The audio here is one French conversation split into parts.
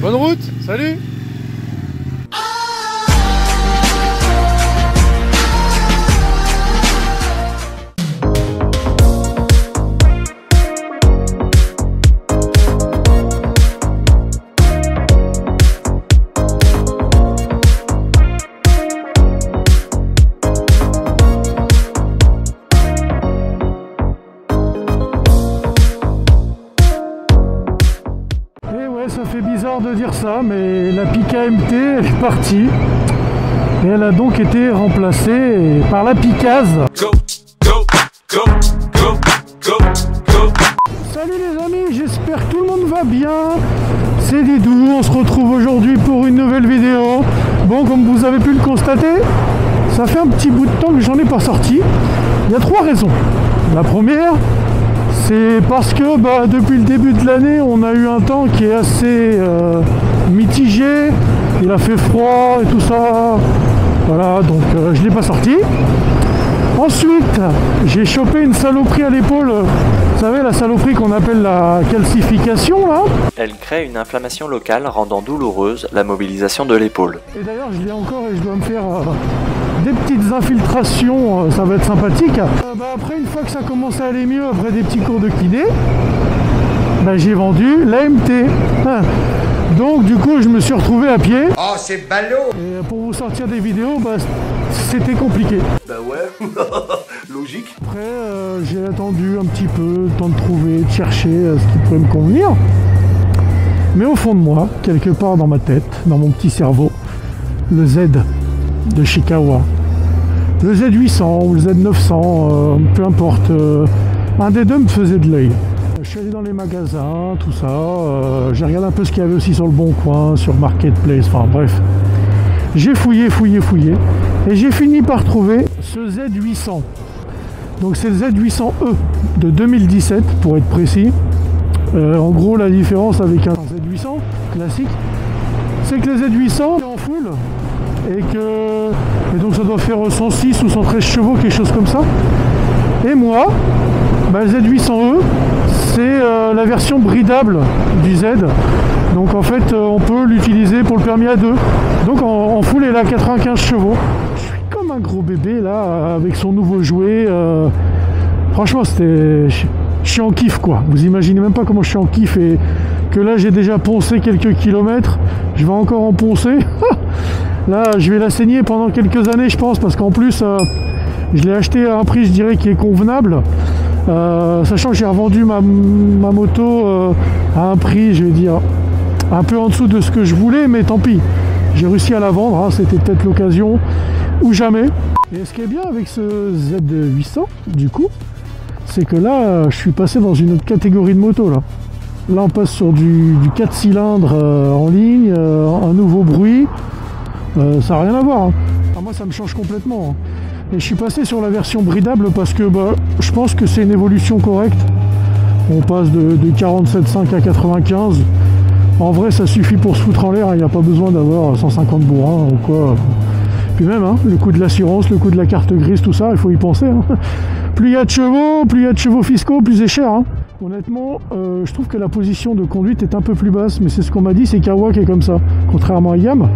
Bonne route, salut. Ça fait bizarre de dire ça, mais la Pika MT elle est partie et elle a donc été remplacée par la Pikaz. Go, go, go, go, go, go. Salut les amis, j'espère que tout le monde va bien. C'est Didou, on se retrouve aujourd'hui pour une nouvelle vidéo. Bon, comme vous avez pu le constater, ça fait un petit bout de temps que j'en ai pas sorti. Il y a 3 raisons. La première, c'est parce que depuis le début de l'année, on a eu un temps qui est assez mitigé. Il a fait froid et tout ça. Voilà, donc je ne l'ai pas sorti. Ensuite, j'ai chopé une saloperie à l'épaule. Vous savez, la saloperie qu'on appelle la calcification, là. Elle crée une inflammation locale rendant douloureuse la mobilisation de l'épaule. Et d'ailleurs, je l'ai encore et je dois me faire des petites infiltrations, ça va être sympathique. Après, une fois que ça commence à aller mieux, après des petits cours de kiné, j'ai vendu l'AMT. Donc du coup, je me suis retrouvé à pied. Oh, c'est ballot. Et pour vous sortir des vidéos, c'était compliqué. Bah ouais, logique. Après, j'ai attendu un petit peu, le temps de trouver, de chercher ce qui pourrait me convenir. Mais au fond de moi, quelque part dans ma tête, dans mon petit cerveau, le Z de chez Kawa, le Z800 ou le Z900, peu importe, un des deux me faisait de l'œil. Je suis allé dans les magasins, tout ça, j'ai regardé un peu ce qu'il y avait aussi sur le Bon Coin, sur Marketplace, enfin bref. J'ai fouillé, et j'ai fini par trouver ce Z800. Donc c'est le Z800E de 2017 pour être précis. En gros, la différence avec un Z800 classique, c'est que le Z800 est en full et donc ça doit faire 106 ou 113 chevaux, quelque chose comme ça. Et moi, le Z800E, c'est la version bridable du Z. Donc en fait, on peut l'utiliser pour le permis A2. Donc en full, il a 95 chevaux. Je suis comme un gros bébé là, avec son nouveau jouet. Franchement, je suis en kiff quoi. Vous imaginez même pas comment je suis en kiff et que là j'ai déjà poncé quelques kilomètres. Je vais encore en poncer. Là, je vais la saigner pendant quelques années, je pense, parce qu'en plus, je l'ai acheté à un prix, je dirais, qui est convenable. Sachant que j'ai revendu ma moto à un prix, je vais dire, un peu en dessous de ce que je voulais, mais tant pis. J'ai réussi à la vendre, hein, c'était peut-être l'occasion, ou jamais. Et ce qui est bien avec ce Z800, du coup, c'est que là, je suis passé dans une autre catégorie de moto, là. Là, on passe sur du 4 cylindres en ligne, un nouveau bruit. Ça n'a rien à voir. Hein. Moi, ça me change complètement. Hein. Et je suis passé sur la version bridable parce que je pense que c'est une évolution correcte. On passe de 47,5 à 95. En vrai, ça suffit pour se foutre en l'air. Il n'y a pas besoin d'avoir 150 bourrins ou quoi. Puis même, hein, le coût de l'assurance, le coût de la carte grise, tout ça, il faut y penser. Hein. Plus il y a de chevaux fiscaux, plus c'est cher. Hein. Honnêtement, je trouve que la position de conduite est un peu plus basse, mais c'est ce qu'on m'a dit, c'est Kawa qui est comme ça, contrairement à Yam.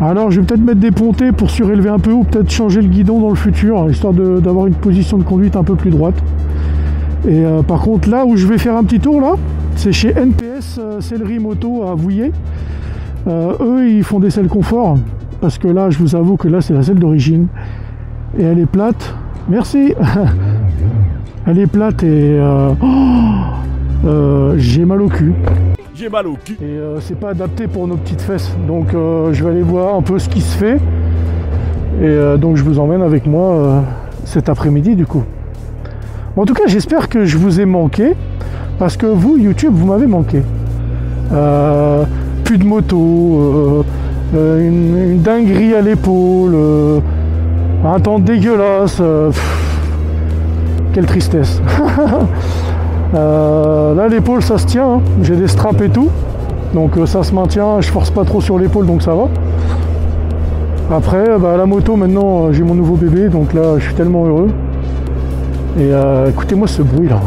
Alors je vais peut-être mettre des pontées pour surélever un peu ou peut-être changer le guidon dans le futur, histoire d'avoir une position de conduite un peu plus droite. Et par contre là où je vais faire un petit tour là, c'est chez NPS Sellerie Moto à Vouillé. Eux ils font des selles confort, parce que là je vous avoue que là c'est la selle d'origine. Et elle est plate, merci. Elle est plate et j'ai mal au cul. J'ai mal au cul. Et c'est pas adapté pour nos petites fesses. Donc je vais aller voir un peu ce qui se fait. Et donc je vous emmène avec moi cet après-midi du coup. Bon, en tout cas, j'espère que je vous ai manqué. Parce que vous, YouTube, vous m'avez manqué. Plus de moto, une dinguerie à l'épaule, un temps dégueulasse. Quelle tristesse. Là l'épaule ça se tient, hein. J'ai des straps et tout, donc ça se maintient, je force pas trop sur l'épaule donc ça va. Après la moto maintenant j'ai mon nouveau bébé donc là je suis tellement heureux. Et écoutez-moi ce bruit là.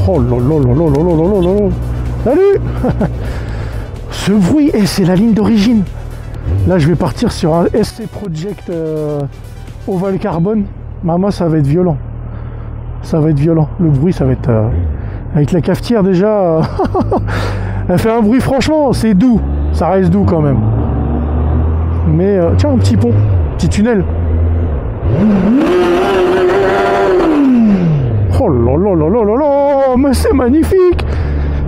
Oh là là là là là là là là là. Salut. ce bruit, et c'est la ligne d'origine. Là, je vais partir sur un SC Project Oval Carbone. Bah, moi, ça va être violent. Ça va être violent. Le bruit, ça va être... avec la cafetière, déjà... elle fait un bruit, franchement, c'est doux. Ça reste doux, quand même. Mais, tiens, un petit pont. Petit tunnel. Oh là là là là là là, mais c'est magnifique.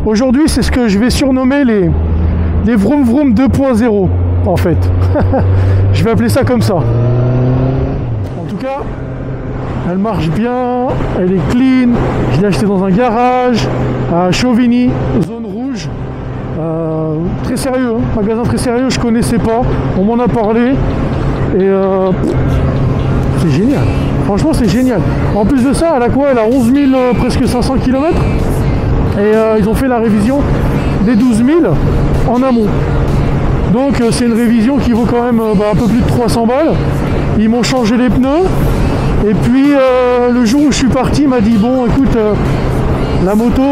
Aujourd'hui, c'est ce que je vais surnommer les vroom vroom 2.0 en fait. Je vais appeler ça comme ça. En tout cas, elle marche bien, elle est clean. Je l'ai acheté dans un garage à Chauvigny, zone rouge. Très sérieux, hein, magasin très sérieux, je connaissais pas. On m'en a parlé et c'est génial. Franchement, c'est génial. En plus de ça, elle a quoi? Elle a 11 000, presque 500 km. Et ils ont fait la révision des 12 000 en amont. Donc c'est une révision qui vaut quand même un peu plus de 300 balles. Ils m'ont changé les pneus. Et puis le jour où je suis parti, il m'a dit, bon écoute, la moto,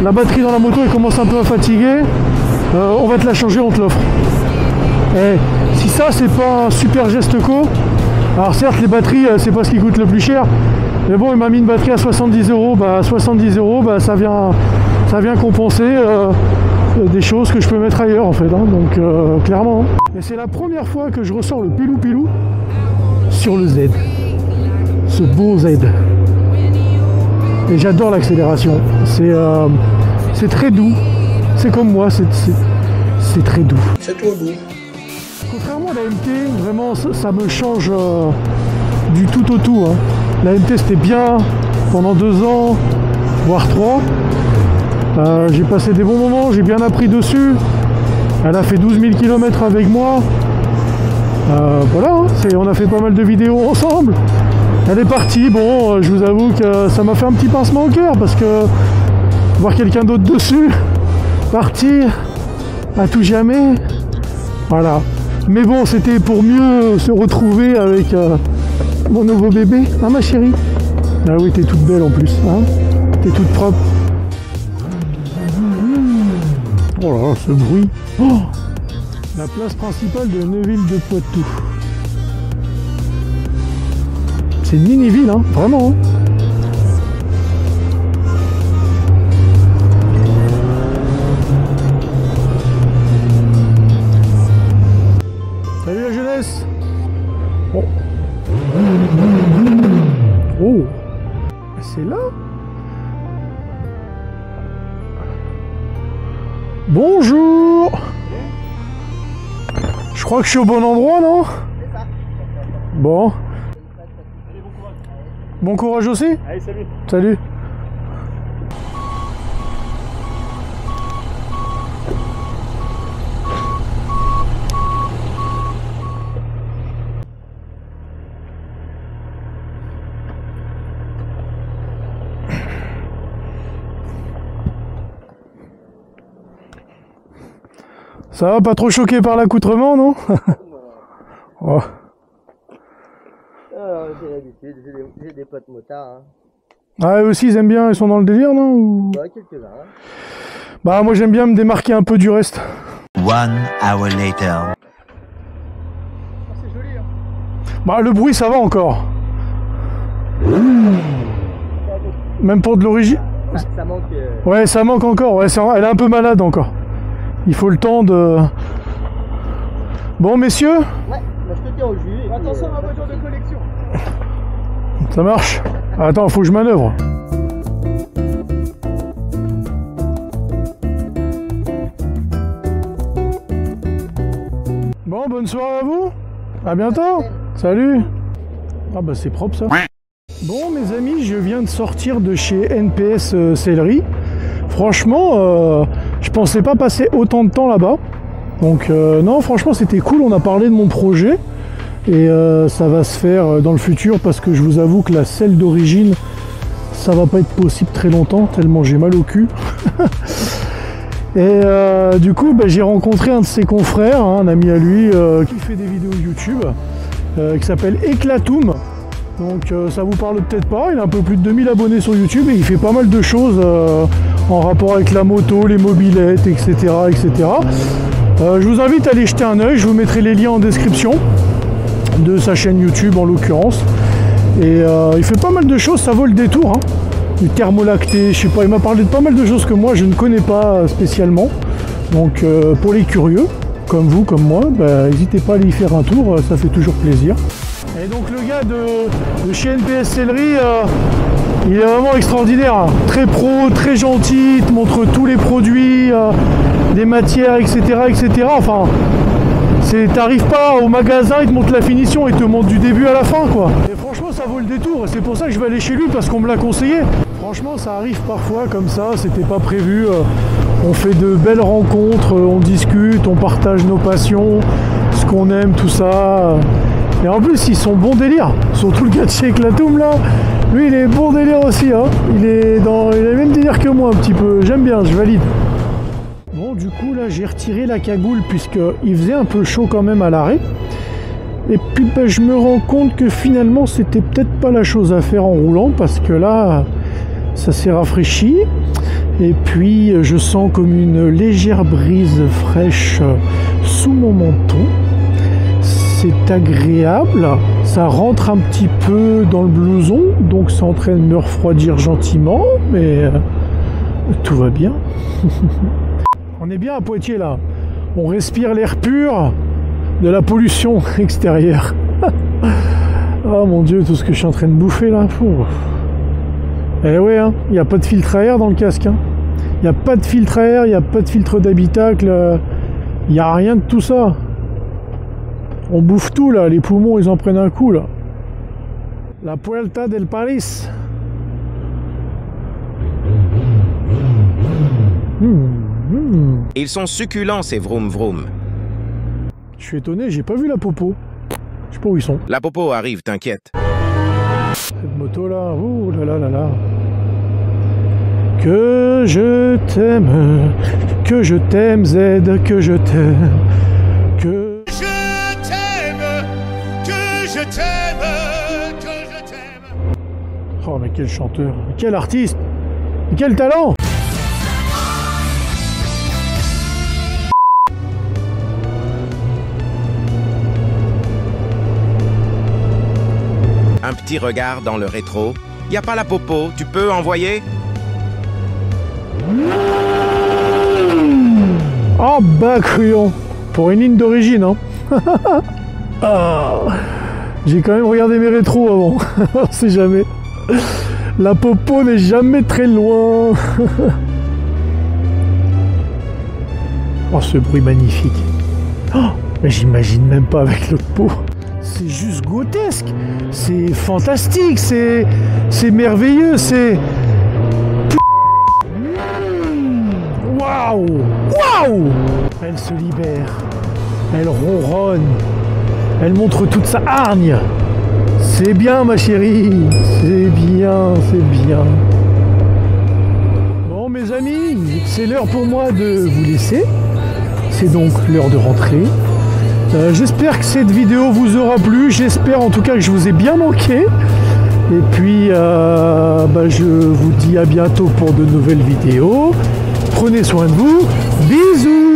la batterie dans la moto, elle commence un peu à fatiguer. On va te la changer, on te l'offre. Et si ça, c'est pas un super geste co. Alors certes, les batteries, c'est pas ce qui coûte le plus cher. Mais bon, il m'a mis une batterie à 70 €. Bah, 70 €, bah, ça vient compenser des choses que je peux mettre ailleurs en fait. Hein, donc clairement. Et c'est la première fois que je ressors le pilou-pilou sur le Z. Ce beau Z. Et j'adore l'accélération. C'est très doux. C'est comme moi, c'est très doux. C'est trop doux. Contrairement à la MT, vraiment ça me change du tout au tout. Hein. La MT c'était bien pendant 2 ans, voire 3. J'ai passé des bons moments, j'ai bien appris dessus. Elle a fait 12 000 km avec moi. Voilà, hein, on a fait pas mal de vidéos ensemble. Elle est partie, bon, je vous avoue que ça m'a fait un petit pincement au cœur parce que voir quelqu'un d'autre dessus, partir à tout jamais, voilà. Mais bon, c'était pour mieux se retrouver avec mon nouveau bébé. Hein, ma chérie? Ah oui, t'es toute belle en plus. Hein, t'es toute propre. Oh là là, ce bruit. Oh, la place principale de Neuville de Poitou. C'est une mini-ville, hein, vraiment. Hein. Salut la jeunesse. Oh, oh. C'est là. Bonjour. Je crois que je suis au bon endroit, non? Bon. Bon courage aussi. Allez, salut. Salut. Ça va, pas trop choqué par l'accoutrement, non? Oh. J'ai l'habitude, j'ai des potes motards. Hein. Ah, eux aussi, ils aiment bien, ils sont dans le délire, non? Ou... Bah, quelques-uns. Hein. Bah, moi, j'aime bien me démarquer un peu du reste. 1 hour later. C'est joli, hein. Bah, le bruit, ça va encore. Même pour de l'origine. Ah, ça manque. Ouais, ça manque encore. Ouais, elle est un peu malade encore. Il faut le temps de... Bon, messieurs? Ouais, bah, je te tiens au jus. Attention à ma voiture de collection. Ça marche. Attends, faut que je manœuvre. Bon, bonne soirée à vous. À bientôt. Salut. Ah bah c'est propre ça. Bon mes amis, je viens de sortir de chez NPS Sellerie. Franchement, je pensais pas passer autant de temps là-bas. Donc non, franchement c'était cool, on a parlé de mon projet. Et ça va se faire dans le futur parce que je vous avoue que la selle d'origine, ça va pas être possible très longtemps, tellement j'ai mal au cul. Et du coup, bah, j'ai rencontré un de ses confrères, hein, un ami à lui, qui fait des vidéos YouTube, qui s'appelle Eclatoum. Donc ça vous parle peut-être pas, il a un peu plus de 2000 abonnés sur YouTube et il fait pas mal de choses en rapport avec la moto, les mobylettes, etc. etc. Je vous invite à aller jeter un œil, je vous mettrai les liens en description de sa chaîne YouTube en l'occurrence. Et il fait pas mal de choses, ça vaut le détour. Hein. Du thermolacté, je sais pas, il m'a parlé de pas mal de choses que moi je ne connais pas spécialement. Donc pour les curieux, comme vous, comme moi, n'hésitez pas à aller y faire un tour, ça fait toujours plaisir. Et donc le gars de chez NPS Sellerie, il est vraiment extraordinaire, hein. Très pro, très gentil, il te montre tous les produits, des matières, etc. etc. Enfin, t'arrives pas au magasin, il te montre la finition, il te montre du début à la fin, quoi. Et franchement, ça vaut le détour, et c'est pour ça que je vais aller chez lui, parce qu'on me l'a conseillé. Franchement, ça arrive parfois comme ça, c'était pas prévu. On fait de belles rencontres, on discute, on partage nos passions, ce qu'on aime, tout ça. Et en plus, ils sont bons délire. Surtout le gars de chez Eclatoum, là. Lui, il est bon délire aussi, hein. Il a le même délire que moi, un petit peu. J'aime bien, je valide. Bon, du coup, là, j'ai retiré la cagoule, puisqu'il faisait un peu chaud quand même à l'arrêt. Et puis, je me rends compte que finalement, c'était peut-être pas la chose à faire en roulant, parce que là, ça s'est rafraîchi. Et puis, je sens comme une légère brise fraîche sous mon menton. C'est agréable, ça rentre un petit peu dans le blouson, donc c'est en train de me refroidir gentiment, mais tout va bien. On est bien à Poitiers là, on respire l'air pur de la pollution extérieure. Oh mon Dieu, tout ce que je suis en train de bouffer là. Eh ouais, hein, il n'y a pas de filtre à air dans le casque. Hein. Il n'y a pas de filtre à air, il n'y a pas de filtre d'habitacle, il n'y a rien de tout ça. On bouffe tout là, les poumons ils en prennent un coup là. La Puerta del Paris. Ils sont succulents ces vroom vroom. Je suis étonné, j'ai pas vu la popo. Je sais pas où ils sont. La popo arrive, t'inquiète. Cette moto là, oh là là là là. Que je t'aime Z, que je t'aime, que... Oh mais quel chanteur, quel artiste, quel talent! Un petit regard dans le rétro. Y a pas la popo, tu peux envoyer? Oh bah cruon, pour une ligne d'origine, hein. Oh. J'ai quand même regardé mes rétros avant, on sait jamais. La popo n'est jamais très loin. Oh, ce bruit magnifique. Oh, mais j'imagine même pas avec l'autre peau. C'est juste grotesque. C'est fantastique. C'est merveilleux. C'est... Waouh! Waouh! Elle se libère. Elle ronronne. Elle montre toute sa hargne. C'est bien ma chérie, c'est bien, c'est bien. Bon mes amis, c'est l'heure pour moi de vous laisser. C'est donc l'heure de rentrer. J'espère que cette vidéo vous aura plu. J'espère en tout cas que je vous ai bien manqué. Et puis je vous dis à bientôt pour de nouvelles vidéos. Prenez soin de vous. Bisous.